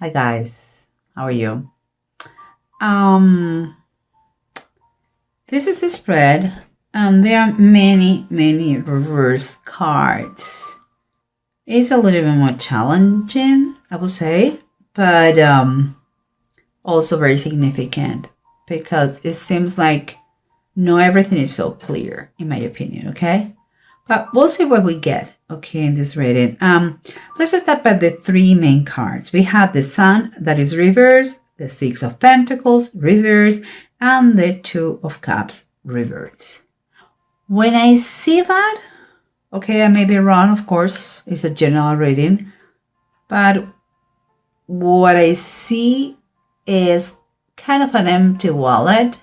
Hi guys, how are you? Um, this is a spread, and there are many reverse cards. It's a little bit more challenging, I would say, but also very significant because it seems like not everything is so clear, in my opinion. Okay, but we'll see what we get. Okay, in this reading. Let's start by the three main cards. We have the Sun that is reversed, the Six of Pentacles reversed, and the Two of Cups reversed. When I see that, okay, I may be wrong, of course, it's a general reading, but what I see is kind of an empty wallet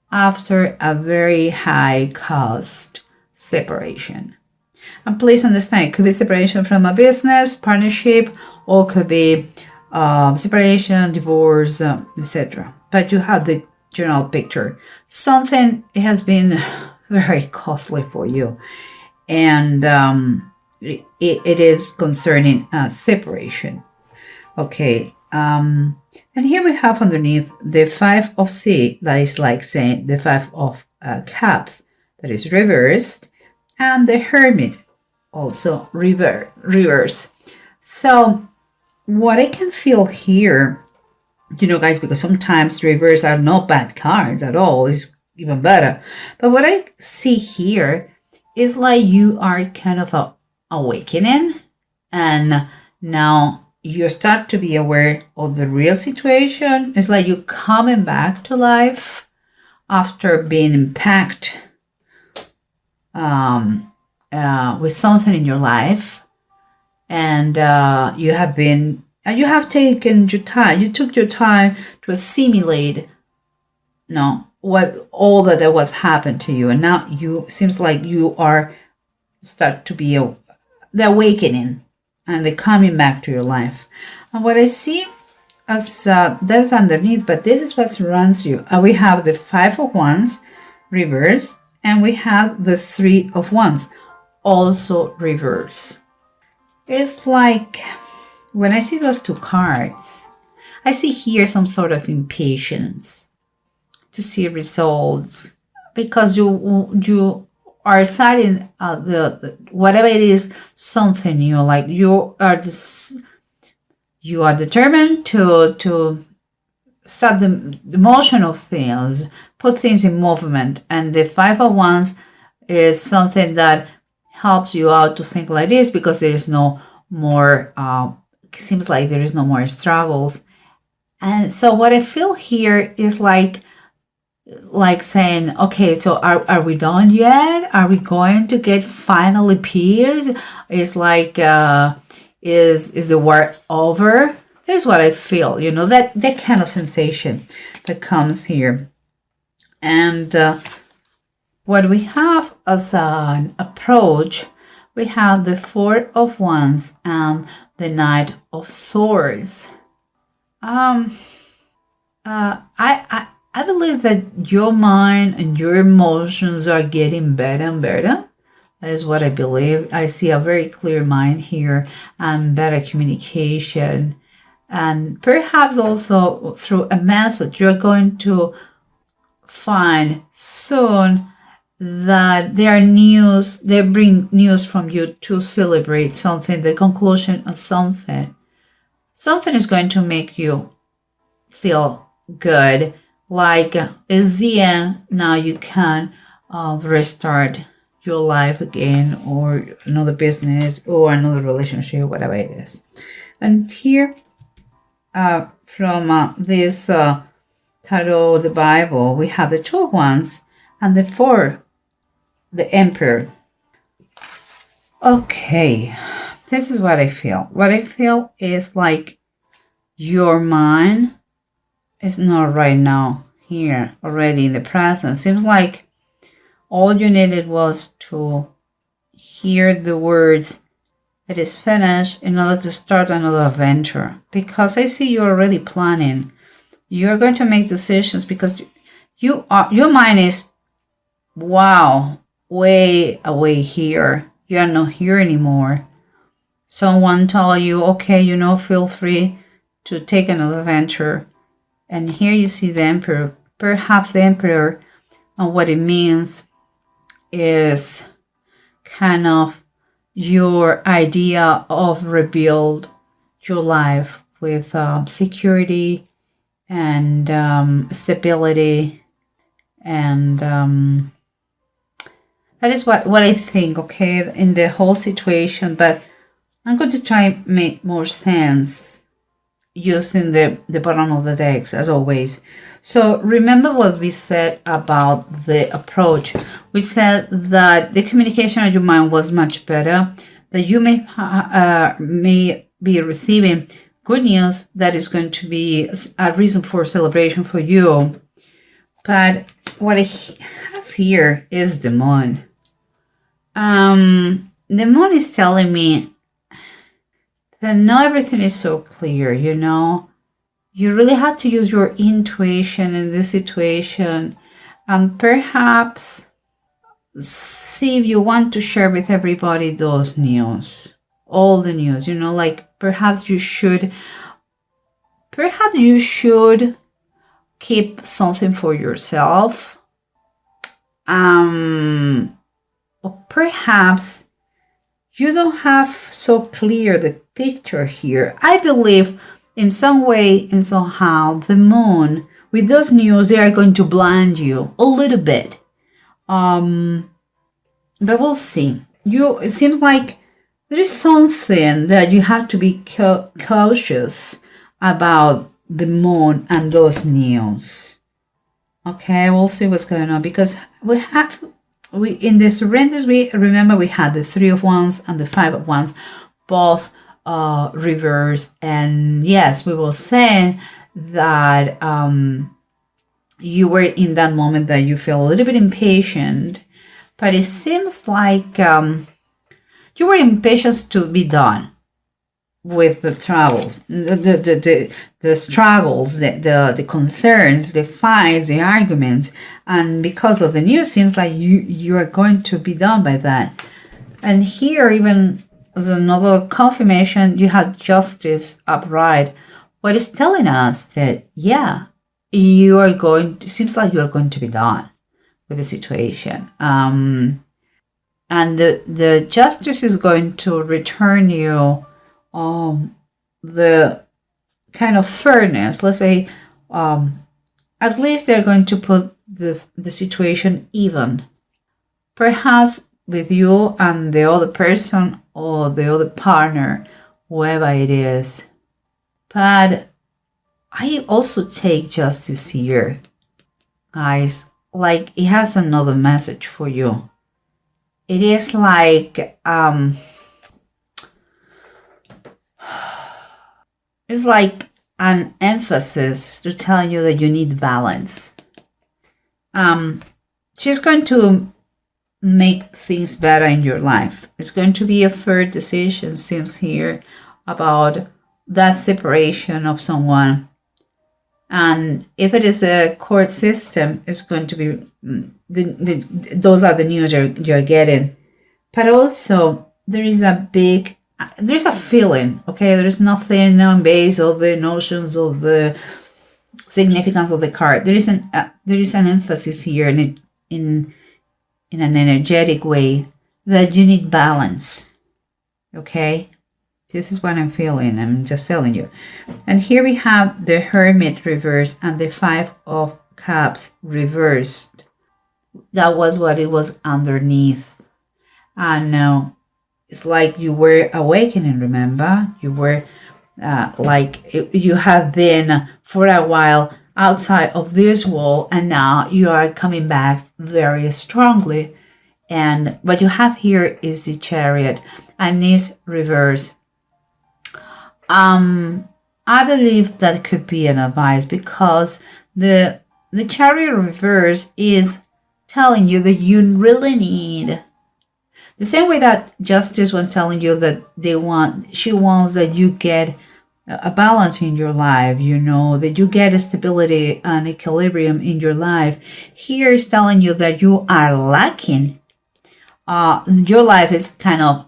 after a very high cost separation. And please understand, it could be separation from a business, partnership, or could be separation, divorce, etc. But you have the general picture. Something has been very costly for you. And it is concerning separation. Okay. And here we have underneath the Five of C, that is like saying the Five of Cups, that is reversed, and the Hermit, also reverse. So what I can feel here, guys, because sometimes reverse are not bad cards at all, it's even better. But what I see here is like you are kind of awakening, and now you start to be aware of the real situation. It's like you coming back to life after being impacted with something in your life, and you have taken your time. You took your time to assimilate, what all that was happened to you, and now you seems like you are start to be the awakening and the coming back to your life. And what I see as that's underneath, but this is what surrounds you. We have the Five of Wands reverse, and we have the Three of Wands also reverse. It's like when I see those two cards, I see here some sort of impatience to see results, because you are starting the whatever it is, something new. Like you are determined to start the motion of things, put things in movement, and the Five of Wands is something that helps you out to think like this, because there is no more seems like there is no more struggles. And so what I feel here is like saying, okay, so are we done yet? Are we going to get finally peace? It's like is the war over? That's what I feel, that kind of sensation that comes here. And what we have as an approach, we have the Four of Wands and the Knight of Swords. I believe that your mind and your emotions are getting better and better. That is what I believe. I see a very clear mind here and better communication. And perhaps also through a message, you're going to find soon that they bring news from you to celebrate something, the conclusion of something. Something is going to make you feel good, like it's the end. Now you can restart your life again, or another business, or another relationship, whatever it is. And here, from this title of the Bible, we have the Two of Wands and the Four, the Emperor. Okay, this is what I feel. What I feel is like your mind is not right now here, already in the present. Seems like all you needed was to hear the words, "It is finished," in order to start another adventure. Because I see you're already planning. You're going to make decisions because your mind is, wow, way away here. You are not here anymore. Someone told you, okay, feel free to take another venture. And here you see the Emperor. Perhaps the Emperor, and what it means is kind of your idea of rebuild your life with security and stability, and that is what I think, okay, in the whole situation. But I'm going to try and make more sense using the bottom of the decks, as always. So remember what we said about the approach. We said that the communication of your mind was much better, that you may be receiving good news that is going to be a reason for celebration for you. But what I have here is the moon. The moon is telling me that not everything is so clear, you know. You really have to use your intuition in this situation, and perhaps see if you want to share with everybody those news, all the news, you know, like perhaps you should keep something for yourself. Or perhaps you don't have so clear the picture here. I believe in some way, in somehow, the moon, with those news, they are going to blind you a little bit. But we'll see. It seems like there is something that you have to be cautious about the moon and those news. Okay, we'll see what's going on, because in the surrenders, we remember we had the 3 of Wands and the 5 of Wands, both reverse. And yes, we were saying that you were in that moment that you feel a little bit impatient, but it seems like you were impatient to be done with the troubles, the struggles, the concerns, the fights, the arguments, and because of the news, seems like you are going to be done by that. And here, even as another confirmation, you had Justice upright. What is telling us that seems like you are going to be done with the situation. And the Justice is going to return you the kind of fairness. Let's say at least they're going to put the situation even, perhaps with you and the other person or the other partner, whoever it is. But I also take Justice here, guys, like it has another message for you. It is like it's like an emphasis to tell you that you need balance. She's going to make things better in your life. It's going to be a fair decision, seems here, about that separation of someone. And if it is a court system, it's going to be those are the news you're getting. But also there's a feeling, okay? There is nothing on base of the notions of the significance of the card. There is an emphasis here in an energetic way that you need balance, okay? This is what I'm feeling. I'm just telling you. And here we have the Hermit reversed and the 5 of Cups reversed. That was what it was underneath. And now it's like you were awakening, remember? You were you have been for a while outside of this wall, and now you are coming back very strongly. And what you have here is the Chariot and it's reversed. I believe that could be an advice, because the Chariot reverse is telling you that you really need, the same way that Justice was telling you that she wants that you get a balance in your life, you know, that you get a stability and equilibrium in your life. Here is telling you that you are lacking. Your life is kind of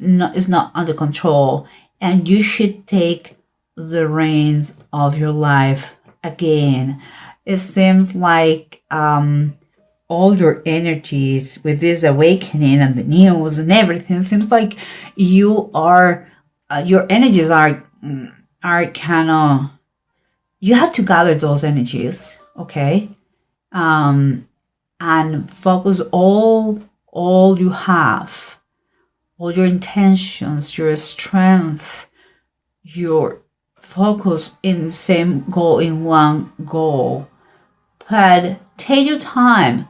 is not under control, and you should take the reins of your life again. It seems like all your energies with this awakening and the news and everything seems like you are your energies are kind of, you have to gather those energies, okay, um and focus all you have, all your intentions, your strength, your focus in the same goal, in one goal. But take your time,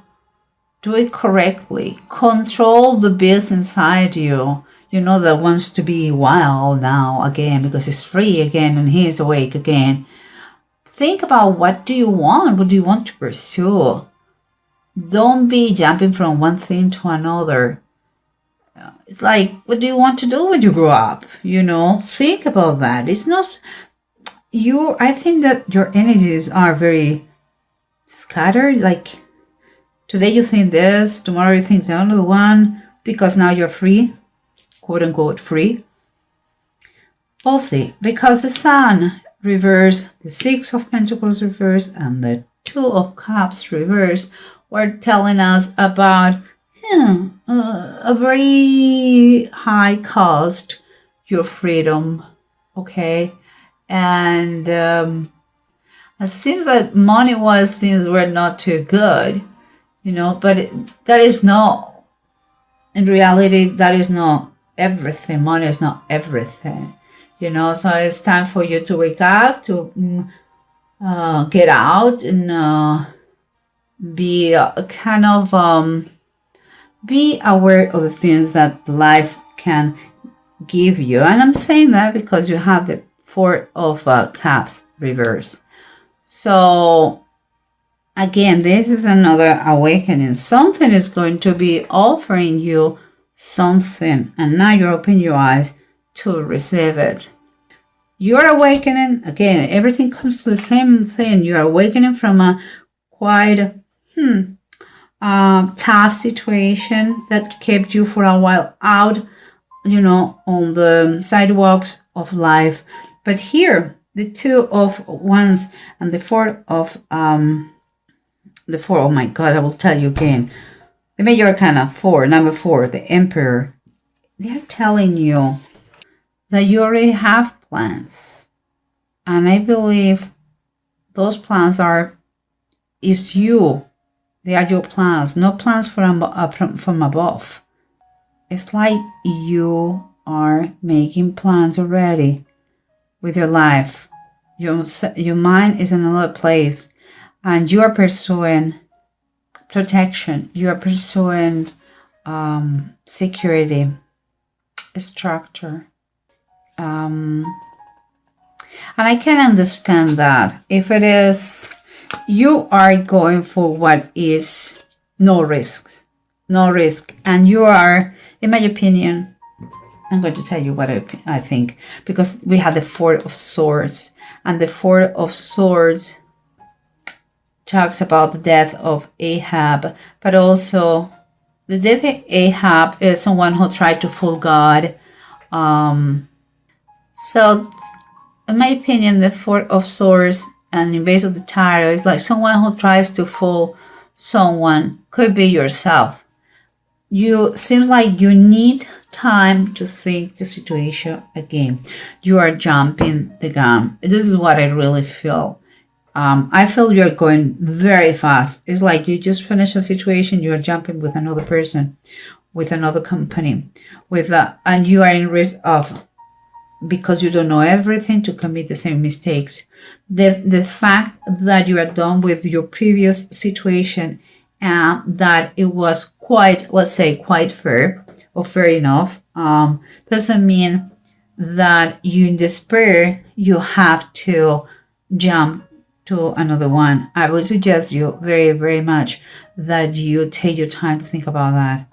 do it correctly, control the beast inside you, that wants to be wild now again because it's free again and he's awake again. Think about, what do you want? What do you want to pursue? Don't be jumping from one thing to another. It's like, what do you want to do when you grow up? Think about that. It's not you. I think that your energies are very scattered. Like, today you think this, tomorrow you think the other one, because now you're free, quote unquote free. We'll see. Because the Sun reverse, the Six of Pentacles reverse, and the Two of Cups reverse were telling us about a very high cost, your freedom, okay? And it seems that money-wise things were not too good, but that is not, in reality, that is not everything. Money is not everything, so it's time for you to wake up, to get out and be kind of be aware of the things that life can give you. And I'm saying that because you have the Four of Cups reverse. So again, this is another awakening. Something is going to be offering you something, and now you open your eyes to receive it. You're awakening. Again, everything comes to the same thing. You're awakening from a quite tough situation that kept you for a while out, on the sidewalks of life. But here, the Two of Wands and the Four, oh my God, I will tell you again. The Major Arcana 4, number 4, the Emperor. They're telling you that you already have plans. And I believe those plans is you. They are your plans, no plans from above. It's like you are making plans already with your life. Your mind is in another place, and you are pursuing protection. You are pursuing security, structure. And I can understand that if it is, you are going for what is no risk, and you are, in my opinion, I'm going to tell you what I think, because we have the Four of Swords, and the Four of Swords talks about the death of Ahab, but also the death of Ahab is someone who tried to fool God. So in my opinion, the Four of Swords and in base of the title is like someone who tries to fool someone. Could be yourself. Seems like you need time to think the situation again. You are jumping the gun. This is what I really feel. I feel you're going very fast. It's like you just finished a situation, you're jumping with another person, with another company, and you are in risk of, because you don't know everything, to commit the same mistakes. The fact that you are done with your previous situation and that it was quite, let's say, quite fair or fair enough, doesn't mean that you in despair, you have to jump to another one. I would suggest you very, very much that you take your time to think about that.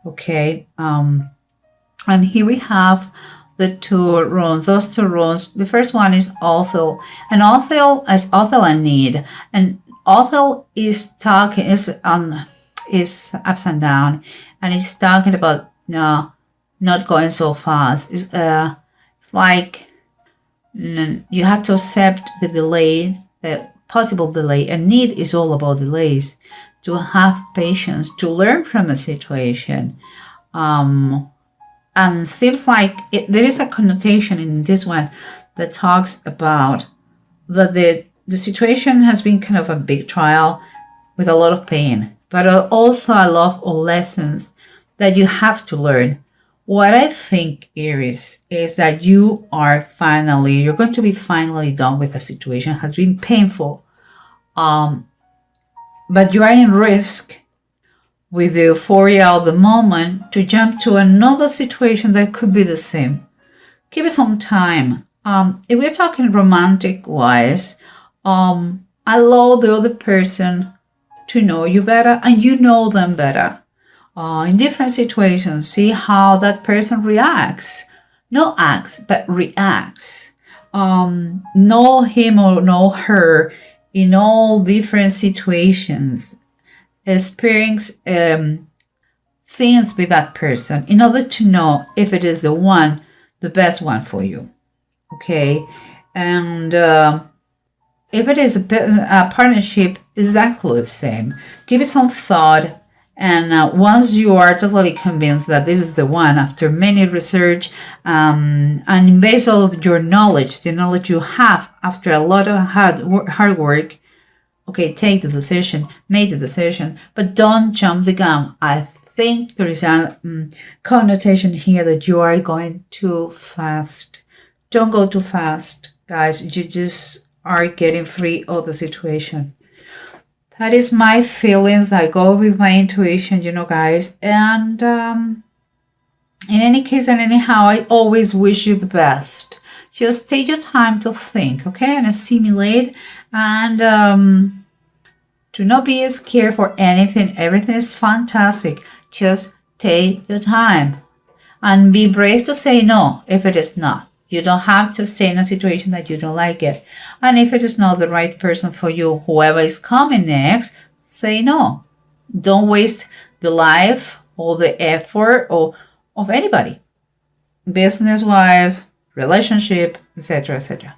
Okay. And here we have the two runes. Those two runes. The first one is Othel, and Othel is Othel and Need, and Othel is talking is ups and down, and he's talking about not going so fast. It's like You have to accept the delay, possible delay. And need is all about delays. To have patience, to learn from a situation. And seems like there is a connotation in this one that talks about that the situation has been kind of a big trial with a lot of pain, but also a lot of lessons that you have to learn. What I think, Aries, is that you're going to be finally done with a situation. It has been painful, but you are in risk with the euphoria of the moment to jump to another situation that could be the same. Give it some time. If we're talking romantic wise, allow the other person to know you better and you know them better. In different situations, see how that person reacts. Not acts, but reacts. Know him or know her in all different situations. Experience things with that person in order to know if it is the best one for you. Okay? And if it is a partnership, exactly the same. Give it some thought. And once you are totally convinced that this is the one, after many research and based on your knowledge, the knowledge you have after a lot of hard work, okay, take the decision, make the decision, but don't jump the gun. I think there is a connotation here that you are going too fast. Don't go too fast, guys. You just are getting free of the situation. That is my feelings. I go with my intuition, guys. And in any case and anyhow, I always wish you the best. Just take your time to think, okay, and assimilate. And do not be scared for anything. Everything is fantastic. Just take your time. And be brave to say no if it is not. You don't have to stay in a situation that you don't like it. And if it is not the right person for you, whoever is coming next, say no. Don't waste the life or the effort of anybody. Business-wise, relationship, etc., etc.